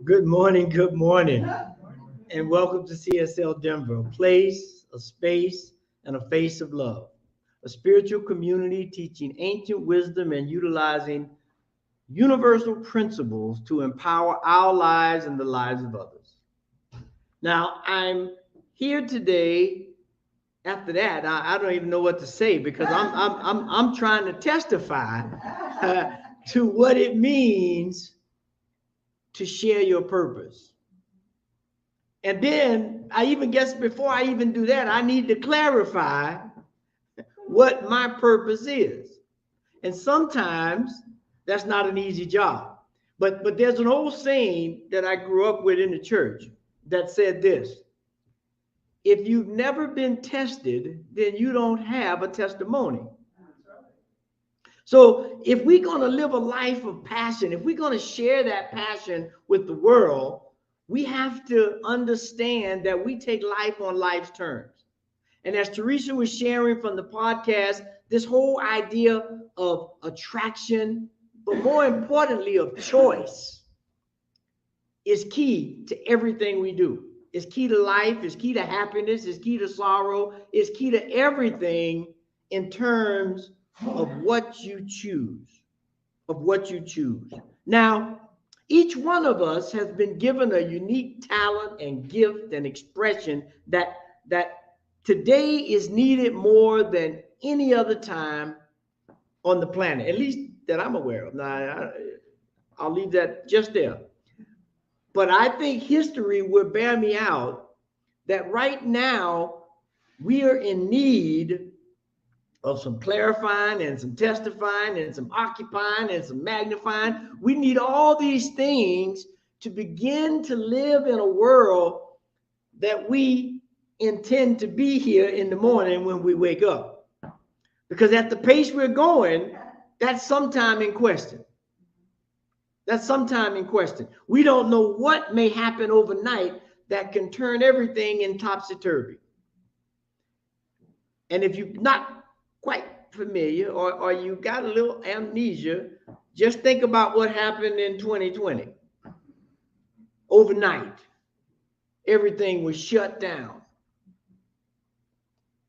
good morning, and welcome to CSL Denver, a place, a space, and a face of love, a spiritual community teaching ancient wisdom and utilizing universal principles to empower our lives and the lives of others. Now, I'm here today. After that, I don't even know what to say because I'm trying to testify to what it means to share your purpose. And then I even guess before I even do that, I need to clarify what my purpose is. And sometimes that's not an easy job. But there's an old saying that I grew up with in the church that said this: if you've never been tested, then you don't have a testimony. So if we're going to live a life of passion, if we're going to share that passion with the world, we have to understand that we take life on life's terms. And as Teresa was sharing from the podcast, this whole idea of attraction, but more importantly of choice, is key to everything we do. It's key to life, it's key to happiness, it's key to sorrow, it's key to everything in terms of what you choose, Now, each one of us has been given a unique talent and gift and expression that today is needed more than any other time on the planet, at least that I'm aware of. Now, I'll leave that just there. But I think history will bear me out that right now we are in need of some clarifying and some testifying and some occupying and some magnifying. We need all these things to begin to live in a world that we intend to be here in the morning when we wake up. Because at the pace we're going, that's sometime in question. We don't know what may happen overnight that can turn everything in topsy-turvy. And if you're not quite familiar or you got a little amnesia, just think about what happened in 2020. Overnight, everything was shut down.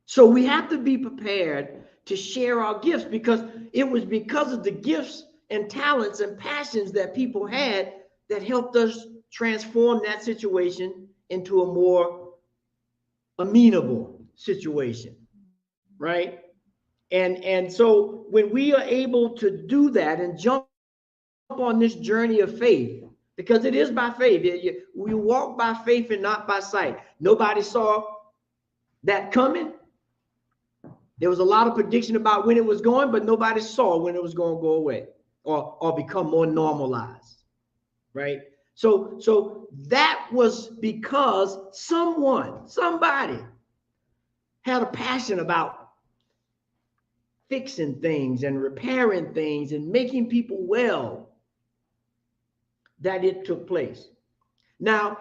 So we have to be prepared to share our gifts, because it was because of the gifts and talents and passions that people had that helped us transform that situation into a more amenable situation, right? And so when we are able to do that and jump on this journey of faith, because it is by faith, we walk by faith and not by sight. Nobody saw that coming. There was a lot of prediction about when it was going, but nobody saw when it was going to go away or become more normalized, right? So that was because somebody had a passion about fixing things and repairing things and making people well, that it took place. Now,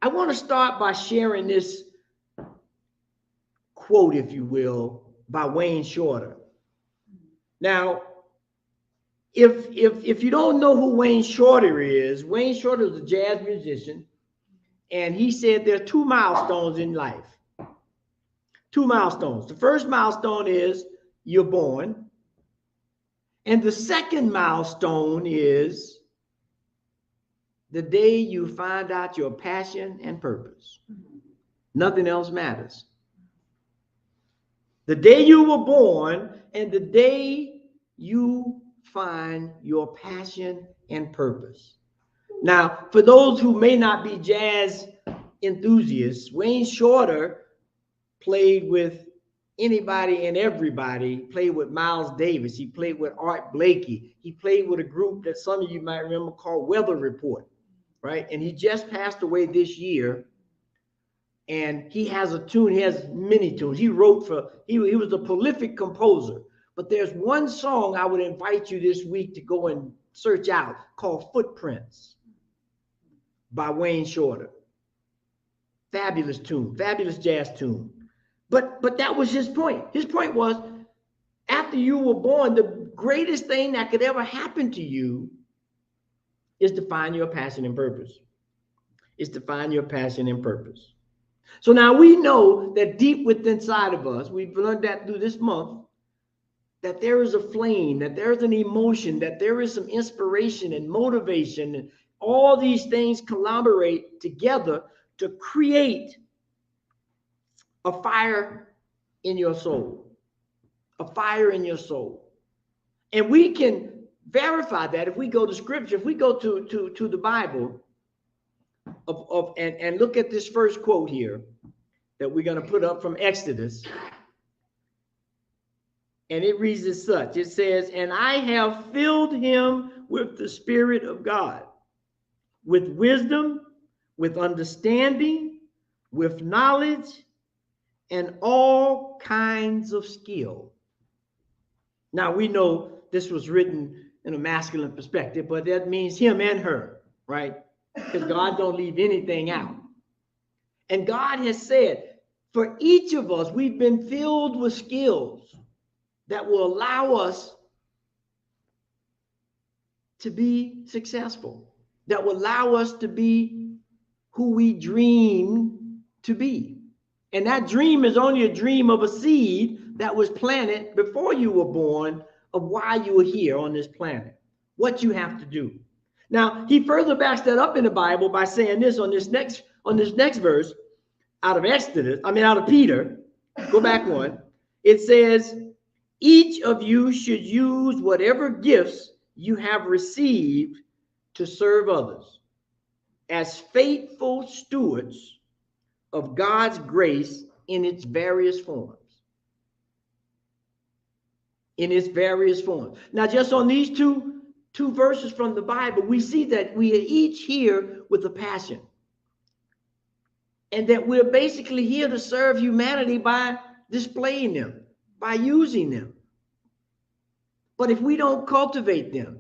I want to start by sharing this quote, if you will, by Wayne Shorter. Now, if you don't know who Wayne Shorter is a jazz musician, and he said there are two milestones in life. Two milestones. The first milestone is you're born, and the second milestone is the day you find out your passion and purpose. Nothing else matters. The day you were born and the day you find your passion and purpose. Now, for those who may not be jazz enthusiasts, Wayne Shorter played with anybody and everybody. Played with Miles Davis. He played with Art Blakey. He played with a group that some of you might remember called Weather Report, right? And he just passed away this year. And he has a tune, he has many tunes. He was a prolific composer. But there's one song I would invite you this week to go and search out called Footprints by Wayne Shorter. Fabulous tune, fabulous jazz tune. But that was his point. His point was, after you were born, the greatest thing that could ever happen to you is to find your passion and purpose. Is to find your passion and purpose. So now we know that deep within inside of us, we've learned that through this month, that there is a flame, that there's an emotion, that there is some inspiration and motivation, and all these things collaborate together to create a fire in your soul, a fire in your soul. And we can verify that if we go to scripture, if we go to the Bible and look at this first quote here that we're going to put up from Exodus. And it reads as such. It says, and I have filled him with the Spirit of God, with wisdom, with understanding, with knowledge, and all kinds of skill. Now, we know this was written in a masculine perspective, but that means him and her, right? Because God don't leave anything out. And God has said, for each of us, we've been filled with skills that will allow us to be successful, that will allow us to be who we dream to be. And that dream is only a dream of a seed that was planted before you were born, of why you were here on this planet, what you have to do. Now, he further backs that up in the Bible by saying this on this next verse out of Peter. Go back one. It says, each of you should use whatever gifts you have received to serve others as faithful stewards of God's grace in its various forms. In its various forms. Now, just on these two verses from the Bible, we see that we are each here with a passion. And that we're basically here to serve humanity by displaying them, by using them. But if we don't cultivate them,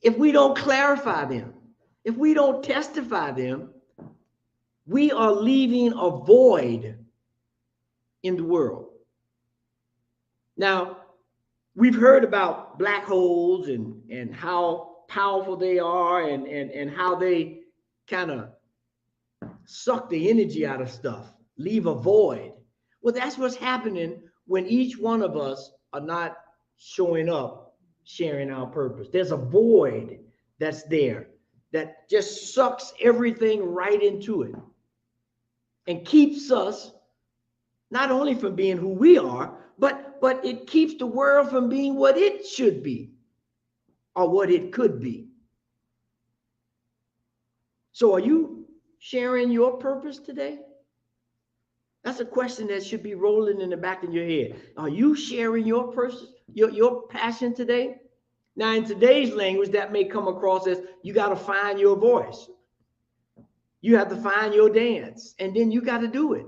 if we don't clarify them, if we don't testify them, we are leaving a void in the world. Now, we've heard about black holes and how powerful they are and how they kind of suck the energy out of stuff, leave a void. Well, that's what's happening when each one of us are not showing up, sharing our purpose. There's a void that's there that just sucks everything right into it and keeps us not only from being who we are, but it keeps the world from being what it should be or what it could be. So are you sharing your purpose today? That's a question that should be rolling in the back of your head. Are you sharing your purpose, your passion today? Now, in today's language, that may come across as you got to find your voice. You have to find your dance, and then you got to do it.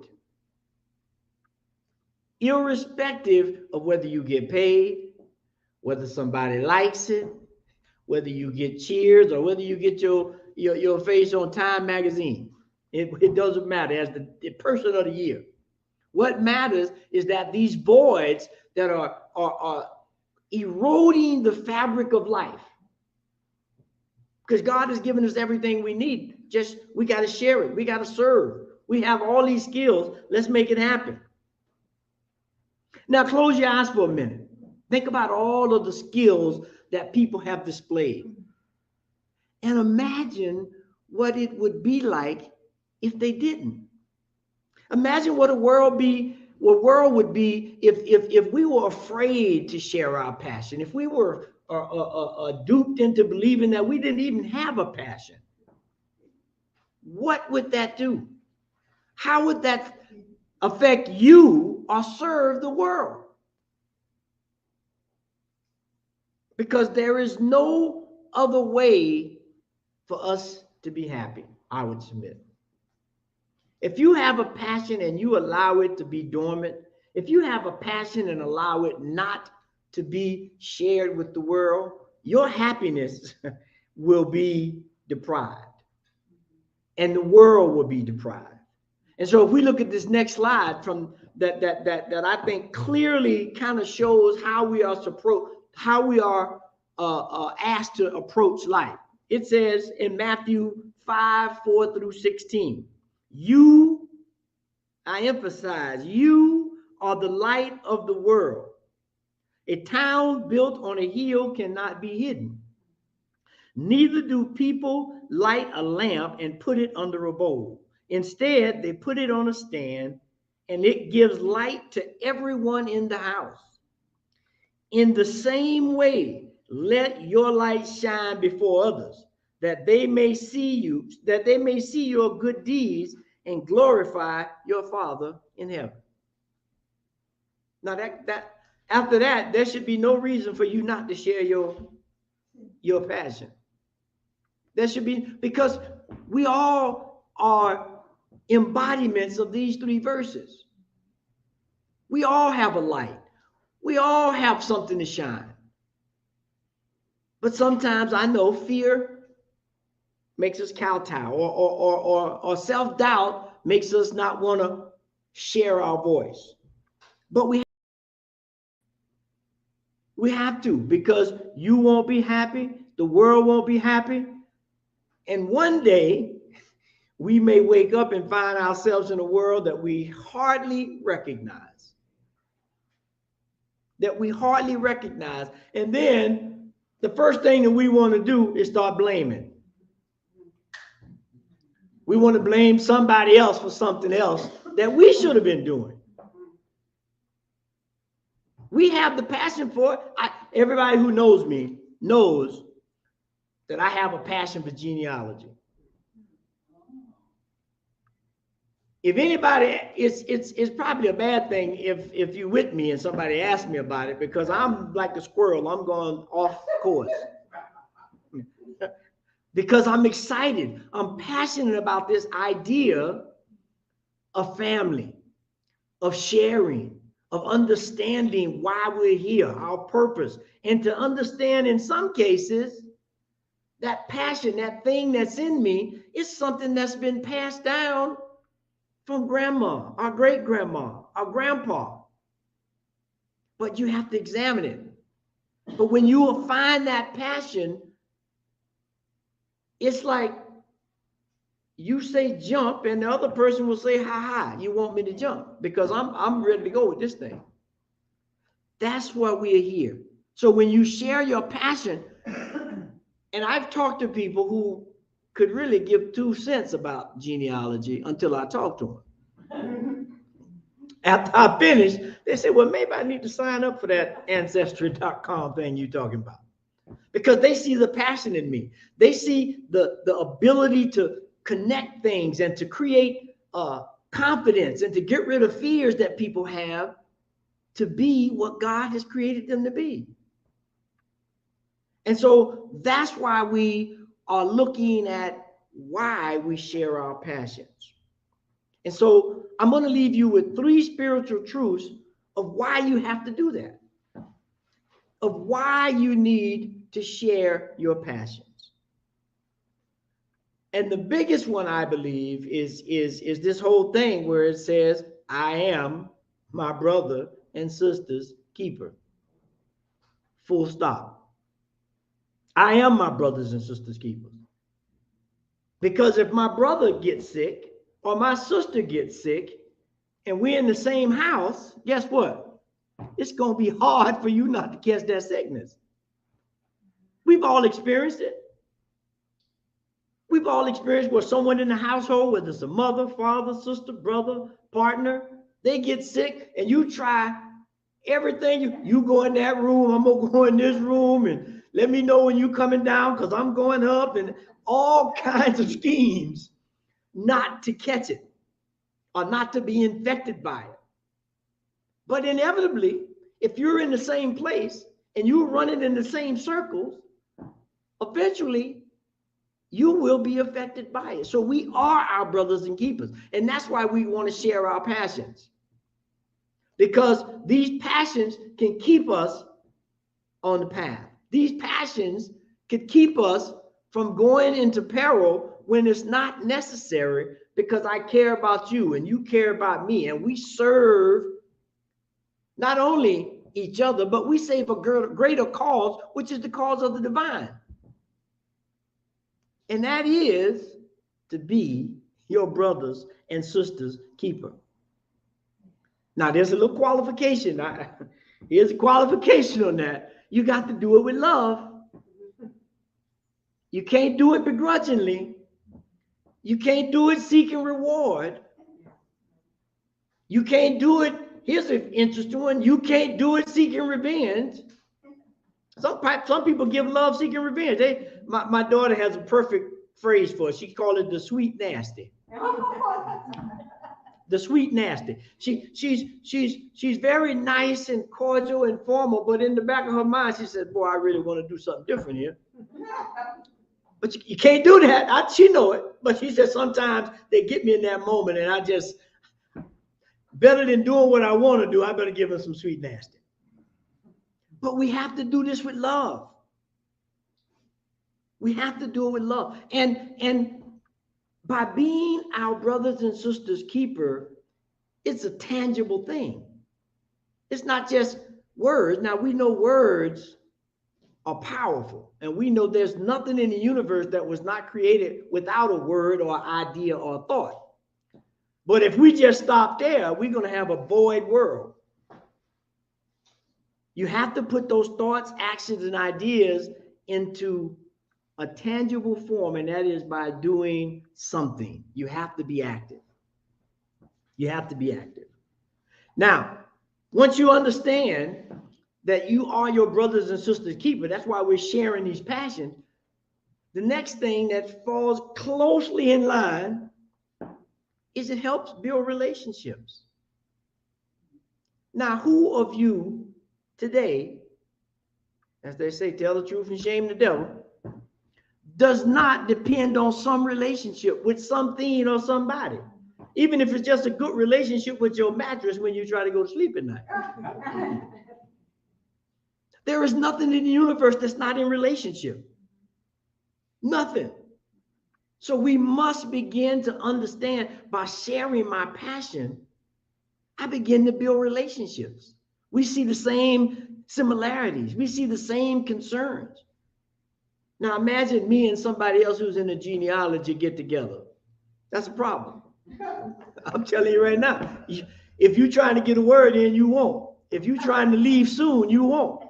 Irrespective of whether you get paid, whether somebody likes it, whether you get cheers, or whether you get your face on Time magazine. It doesn't matter as the person of the year. What matters is that these voids that are eroding the fabric of life. Because God has given us everything we need. Just we got to share it. We got to serve. We have all these skills. Let's make it happen. Now close your eyes for a minute. Think about all of the skills that people have displayed. And imagine what it would be like if they didn't. Imagine what a world would be if we were afraid to share our passion, if we were duped into believing that we didn't even have a passion. What would that do? How would that affect you or serve the world? Because there is no other way for us to be happy, I would submit. If you have a passion and you allow it to be dormant, if you have a passion and allow it not to be shared with the world, your happiness will be deprived. And the world will be deprived. And so if we look at this next slide from that I think clearly kind of shows how we are asked to approach life. It says in Matthew 5:4-16, you, I emphasize, you are the light of the world. A town built on a hill cannot be hidden. Neither do people light a lamp and put it under a bowl. Instead, they put it on a stand, and it gives light to everyone in the house. In the same way, let your light shine before others, that they may see your good deeds and glorify your Father in heaven. Now after that, there should be no reason for you not to share your passion. There should be, because we all are embodiments of these three verses. We all have a light. We all have something to shine. But sometimes I know fear makes us kowtow, or self-doubt makes us not want to share our voice. But we have to, because you won't be happy, the world won't be happy. And one day, we may wake up and find ourselves in a world that we hardly recognize. And then the first thing that we want to do is start blaming. We want to blame somebody else for something else that we should have been doing. We have the passion for it. Everybody who knows me knows that I have a passion for genealogy. If anybody, it's probably a bad thing if you're with me and somebody asks me about it, because I'm like a squirrel. I'm going off course. Because I'm excited. I'm passionate about this idea of family, of sharing, of understanding why we're here, our purpose, and to understand in some cases that passion, that thing that's in me, is something that's been passed down from grandma, our great grandma, our grandpa. But you have to examine it. But when you will find that passion, it's like you say jump and the other person will say, ha ha, you want me to jump because I'm ready to go with this thing. That's why we're here. So when you share your passion, and I've talked to people who could really give 2 cents about genealogy until I talked to them. After I finished, they said, well, maybe I need to sign up for that ancestry.com thing you're talking about. Because they see the passion in me. They see the ability to connect things and to create confidence and to get rid of fears that people have to be what God has created them to be. And so that's why we are looking at why we share our passions. And so I'm going to leave you with 3 spiritual truths of why you have to do that, of why you need to share your passions. And the biggest one, I believe, is this whole thing where it says, I am my brother and sister's keeper. Full stop. I am my brothers and sisters' keepers. Because if my brother gets sick or my sister gets sick and we're in the same house, guess what? It's going to be hard for you not to catch that sickness. We've all experienced it. We've all experienced where someone in the household, whether it's a mother, father, sister, brother, partner, they get sick and you try everything. You go in that room, I'm going to go in this room, and let me know when you're coming down because I'm going up, and all kinds of schemes not to catch it or not to be infected by it. But inevitably, if you're in the same place and you're running in the same circles, eventually you will be affected by it. So we are our brothers and keepers. And that's why we want to share our passions. Because these passions can keep us on the path. These passions could keep us from going into peril when it's not necessary, because I care about you and you care about me, and we serve not only each other, but we save a greater cause, which is the cause of the divine. And that is to be your brothers and sisters' keeper. Now, there's a little qualification. Here's a qualification on that. You got to do it with love. You can't do it begrudgingly. You can't do it seeking reward. You can't do it. Here's an interesting one. You can't do it seeking revenge. Some people give love seeking revenge. My daughter has a perfect phrase for it. She called it the sweet nasty. The sweet nasty. She's very nice and cordial and formal, but in the back of her mind, she said, "Boy, I really want to do something different here." But you can't do that. She know it. But she said sometimes they get me in that moment, and I just, better than doing what I want to do, I better give them some sweet nasty. But we have to do this with love. We have to do it with love. And by being our brothers and sisters' keeper, it's a tangible thing. It's not just words. Now, we know words are powerful, and we know there's nothing in the universe that was not created without a word or idea or thought. But if we just stop there, we're going to have a void world. You have to put those thoughts, actions, and ideas into a tangible form, and that is by doing something. You have to be active. You have to be active. Now, once you understand that you are your brothers and sisters' keeper, that's why we're sharing these passions. The next thing that falls closely in line is it helps build relationships. Now, who of you today, as they say, tell the truth and shame the devil, does not depend on some relationship with something or somebody, even if it's just a good relationship with your mattress when you try to go to sleep at night? There is nothing in the universe that's not in relationship. Nothing. So we must begin to understand, by sharing my passion, I begin to build relationships. We see the same similarities. We see the same concerns. Now imagine me and somebody else who's in the genealogy get together. That's a problem. I'm telling you right now. If you're trying to get a word in, you won't. If you're trying to leave soon, you won't.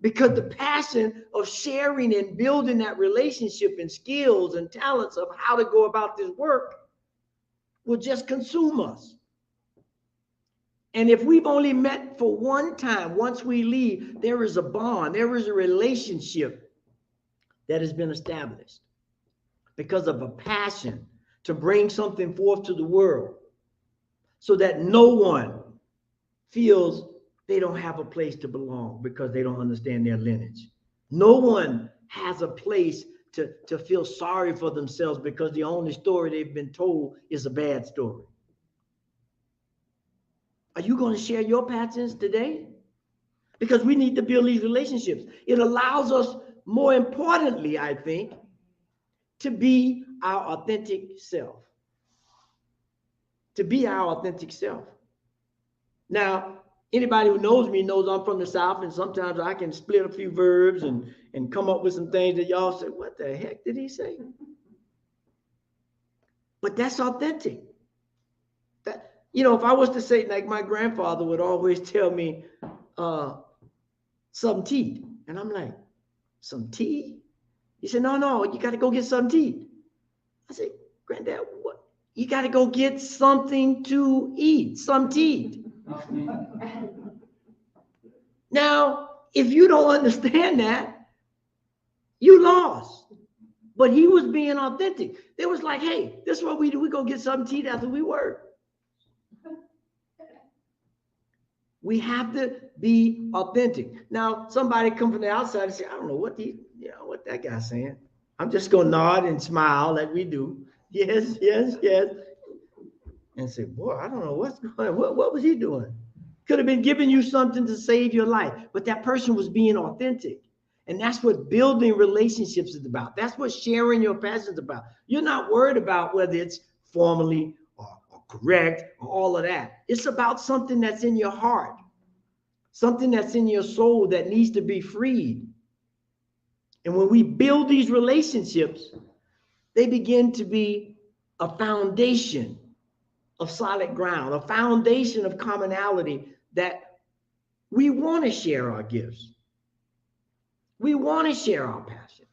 Because the passion of sharing and building that relationship and skills and talents of how to go about this work will just consume us. And if we've only met for one time, once we leave, there is a bond, there is a relationship that has been established because of a passion to bring something forth to the world so that no one feels they don't have a place to belong because they don't understand their lineage. No one has a place to feel sorry for themselves because the only story they've been told is a bad story. Are you going to share your passions today? Because we need to build these relationships. It allows us, more importantly, I think, to be our authentic self. To be our authentic self. Now, anybody who knows me knows I'm from the South, and sometimes I can split a few verbs and come up with some things that y'all say, what the heck did he say? But that's authentic. That, you know, if I was to say, like my grandfather would always tell me, some tea. And I'm like, some tea? He said, no, you got to go get some tea. I said, Granddad, what? You got to go get something to eat, some tea. Now, if you don't understand that, you lost. But he was being authentic. It was like, hey, this is what we do. We go get some tea after we work. We have to be authentic. Now, somebody come from the outside and say, I don't know what that guy's saying. I'm just going to nod and smile like we do. Yes. And say, boy, I don't know what's going on. What was he doing? Could have been giving you something to save your life. But that person was being authentic. And that's what building relationships is about. That's what sharing your passion is about. You're not worried about whether it's formally or correct or all of that. It's about something that's in your heart, something that's in your soul that needs to be freed. And when we build these relationships, they begin to be a foundation of solid ground, a foundation of commonality that we want to share our gifts. We want to share our passions.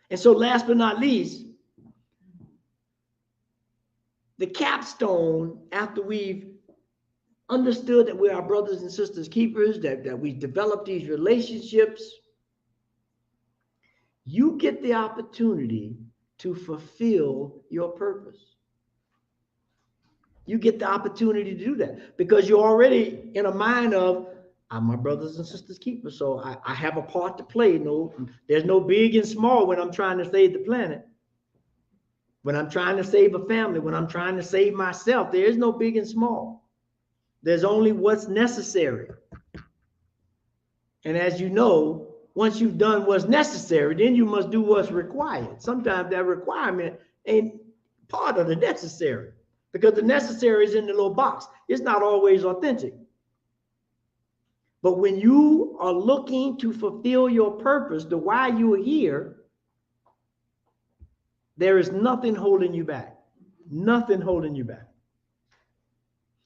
And so last but not least, the capstone, after we've understood that we're our brothers and sisters keepers, that we develop these relationships, you get the opportunity to fulfill your purpose. You get the opportunity to do that because you're already in a mind of, I'm my brothers and sisters keepers, so I have a part to play. No, there's no big and small when I'm trying to save the planet. When I'm trying to save a family, when I'm trying to save myself, there is no big and small. There's only what's necessary. And as you know, once you've done what's necessary, then you must do what's required. Sometimes that requirement ain't part of the necessary because the necessary is in the little box. It's not always authentic. But when you are looking to fulfill your purpose, the why you are here, there is nothing holding you back. Nothing holding you back.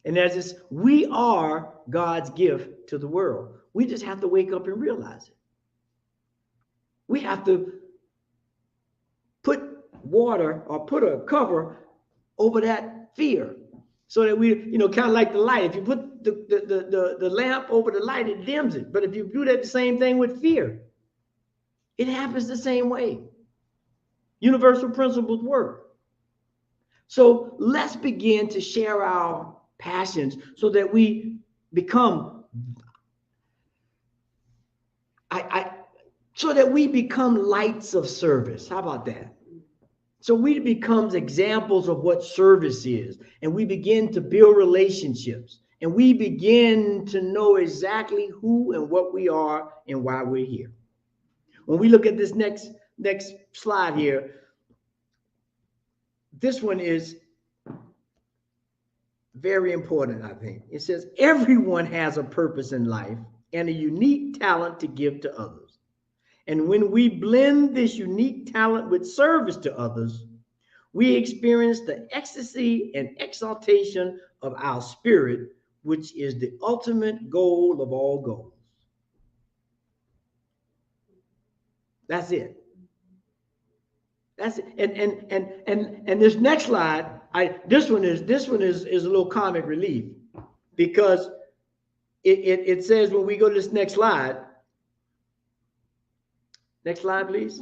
And as it's, we are God's gift to the world. We just have to wake up and realize it. We have to put water or put a cover over that fear so that we, kind of like the light. If you put the lamp over the light, it dims it. But if you do that the same thing with fear, it happens the same way. Universal principles work. So let's begin to share our passions so that we become lights of service. How about that? So we become examples of what service is, and we begin to build relationships, and we begin to know exactly who and what we are and why we're here. When we look at this next slide here, this one is very important, I think. It says, everyone has a purpose in life and a unique talent to give to others. And when we blend this unique talent with service to others, we experience the ecstasy and exaltation of our spirit, which is the ultimate goal of all goals. That's it. That's it. And this next slide, this one is a little comic relief because it says when we go to this next slide. Next slide, please.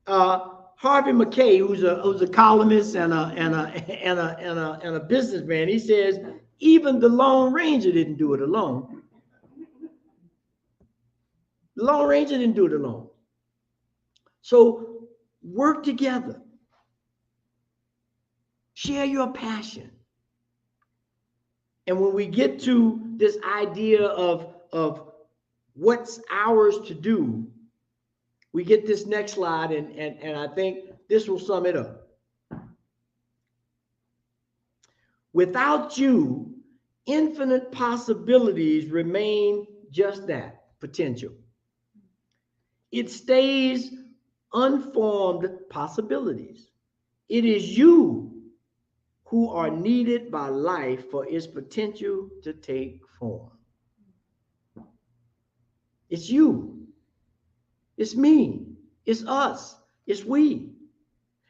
Harvey McKay, who's a columnist and a businessman, he says even the Lone Ranger didn't do it alone. The Lone Ranger didn't do it alone. So work together. Share your passion. And when we get to this idea of what's ours to do, we get this next slide, and I think this will sum it up. Without you, infinite possibilities remain just that, potential. It stays unformed possibilities. It is you who are needed by life for its potential to take form. It's you. It's me. It's us. It's we.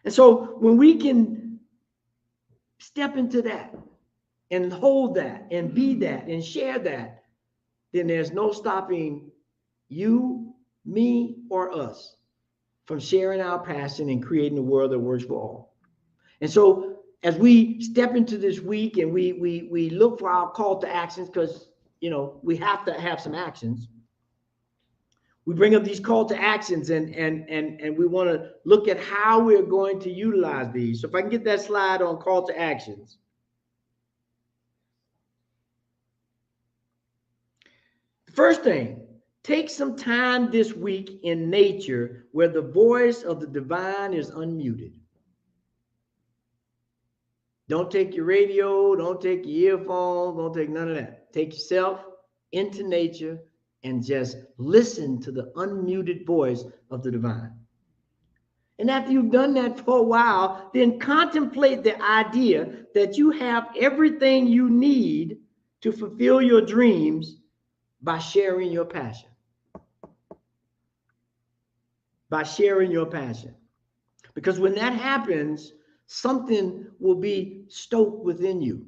And so when we can step into that and hold that and be that and share that, then there's no stopping you, me, or us from sharing our passion and creating a world that works for all. And so as we step into this week and we look for our call to actions, because we have to have some actions. We bring up these call to actions and we want to look at how we're going to utilize these. So if I can get that slide on call to actions. First thing, take some time this week in nature where the voice of the divine is unmuted. Don't take your radio, don't take your earphones, don't take none of that. Take yourself into nature and just listen to the unmuted voice of the divine. And after you've done that for a while, then contemplate the idea that you have everything you need to fulfill your dreams by sharing your passion. By sharing your passion. Because when that happens, something will be stoked within you.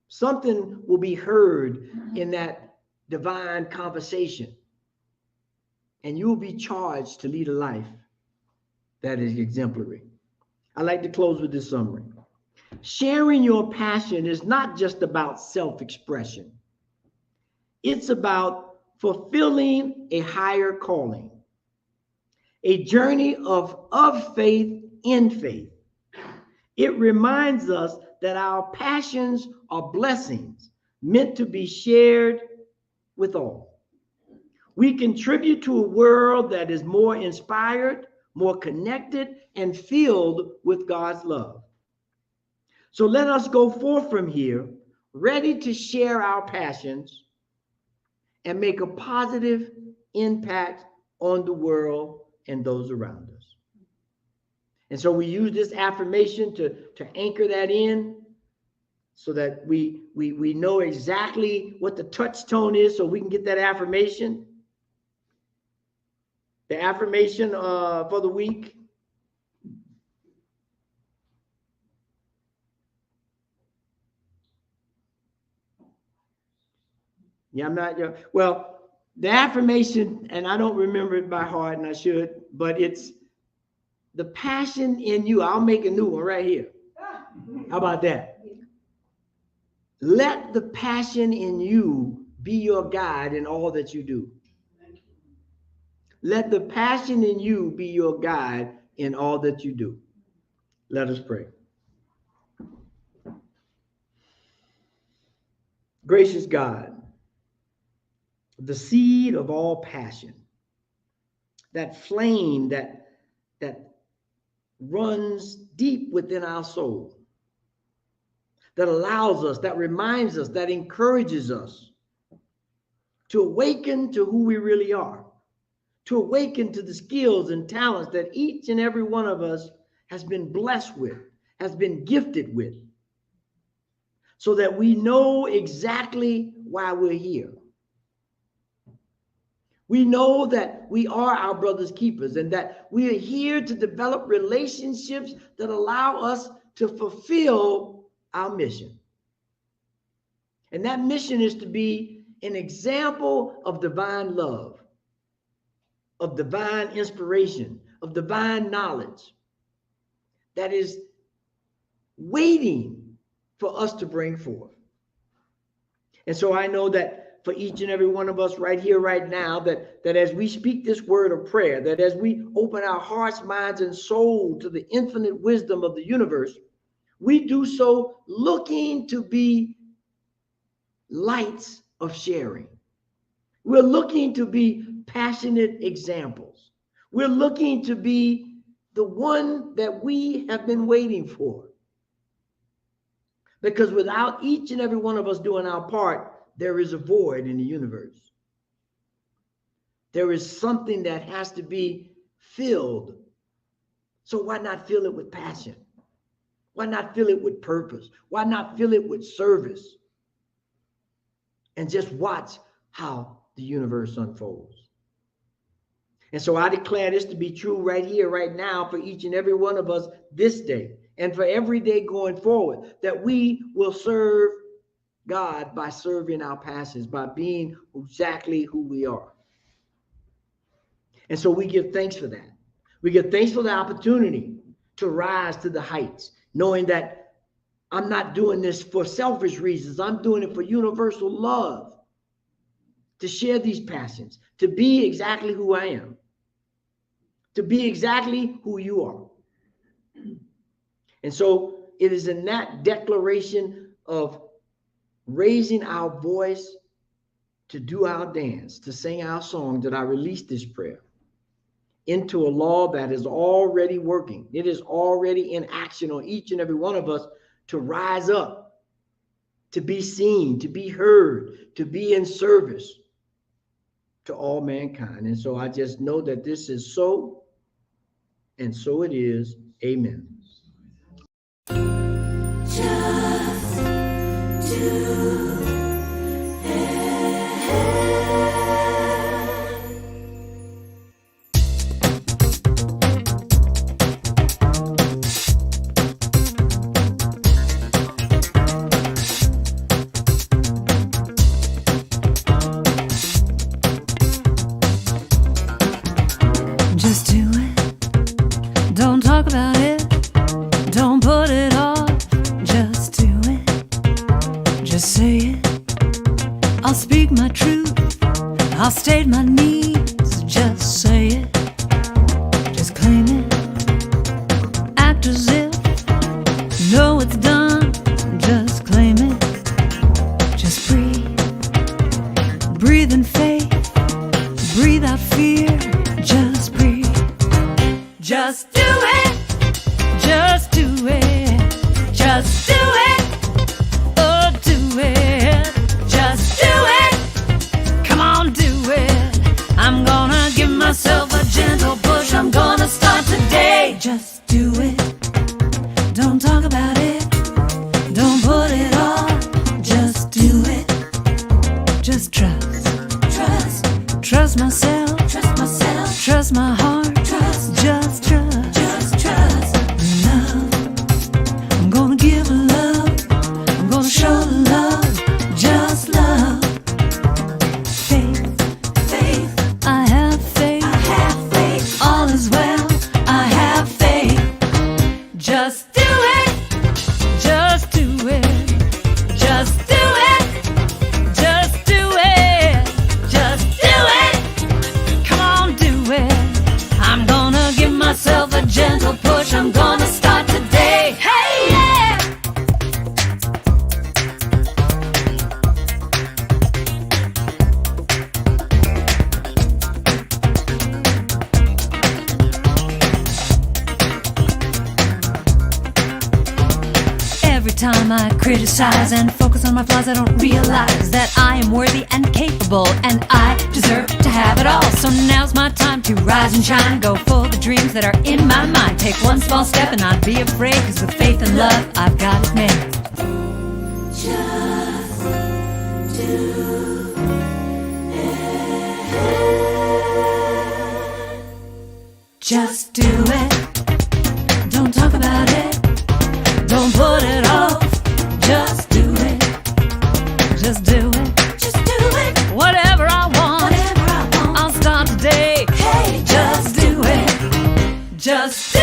Something will be heard in that divine conversation. And you will be charged to lead a life that is exemplary. I like to close with this summary. Sharing your passion is not just about self-expression. It's about fulfilling a higher calling, a journey of faith in faith. It reminds us that our passions are blessings meant to be shared with all. We contribute to a world that is more inspired, more connected, and filled with God's love. So let us go forth from here, ready to share our passions and make a positive impact on the world and those around us. And so we use this affirmation to anchor that in so that we know exactly what the touchstone is so we can get that affirmation. The affirmation for the week. Yeah, I'm not, well, the affirmation, and I don't remember it by heart, and I should, but it's the passion in you. I'll make a new one right here. How about that? Let the passion in you be your guide in all that you do. Let the passion in you be your guide in all that you do. Let us pray. Gracious God, the seed of all passion, that flame that runs deep within our soul, that allows us, that reminds us, that encourages us to awaken to who we really are, to awaken to the skills and talents that each and every one of us has been blessed with, has been gifted with, so that we know exactly why we're here. We know that we are our brother's keepers and that we are here to develop relationships that allow us to fulfill our mission. And that mission is to be an example of divine love, of divine inspiration, of divine knowledge that is waiting for us to bring forth. And so I know that for each and every one of us right here, right now, that as we speak this word of prayer, that as we open our hearts, minds, and soul to the infinite wisdom of the universe, we do so looking to be lights of sharing. We're looking to be passionate examples. We're looking to be the one that we have been waiting for. Because without each and every one of us doing our part, there is a void in the universe. There is something that has to be filled. So why not fill it with passion? Why not fill it with purpose? Why not fill it with service? And just watch how the universe unfolds. And so I declare this to be true right here, right now, for each and every one of us this day, and for every day going forward, that we will serve God by serving our passions, by being exactly who we are. And so we give thanks for that. We give thanks for the opportunity to rise to the heights, knowing that I'm not doing this for selfish reasons. I'm doing it for universal love, to share these passions, to be exactly who I am, to be exactly who you are. And so it is in that declaration of raising our voice to do our dance, to sing our song, that I release this prayer into a law that is already working. It is already in action on each and every one of us to rise up, to be seen, to be heard, to be in service to all mankind. And so I just know that this is so, And so it is. Amen. Just do Just do it. Don't talk about it. Don't put it off. Just do it. Just say it. I'll speak my truth. I'll state my needs. Just say it. Just claim it. Act as if you know it's done. Just claim it. Just breathe. Breathe in faith. Breathe out fear. Just breathe. Just do it. Just do it. Just do it. Oh, do it. Just do it. Come on, do it. I'm gonna give myself a gentle push. I'm gonna start today. Just do it. Don't talk about it. Don't put it off. Just do it. Just trust. Trust myself. Trust my heart. Just trust. Love. I'm gonna give love. I'm gonna show love. Just love. Faith. I have faith. All is well. I have faith. Just do it. Just do it. Just do it. Just do it. Just do it. Come on, do it. I'm gonna give myself a gentle push. I'm gonna start today. Hey, yeah! Every time I criticize and focus on my flaws, I don't realize that I am worthy and capable, and I deserve to have it all. So now's my time to rise and shine, go for the dreams that are in my mind. Take one small step and not be afraid, cause with faith and love, I've got it made. Just do it. Just do it. Don't talk about it. Don't put it off. Just do it. Just do it. Just do it. Whatever I want. I'll start today. Hey, just do it. Just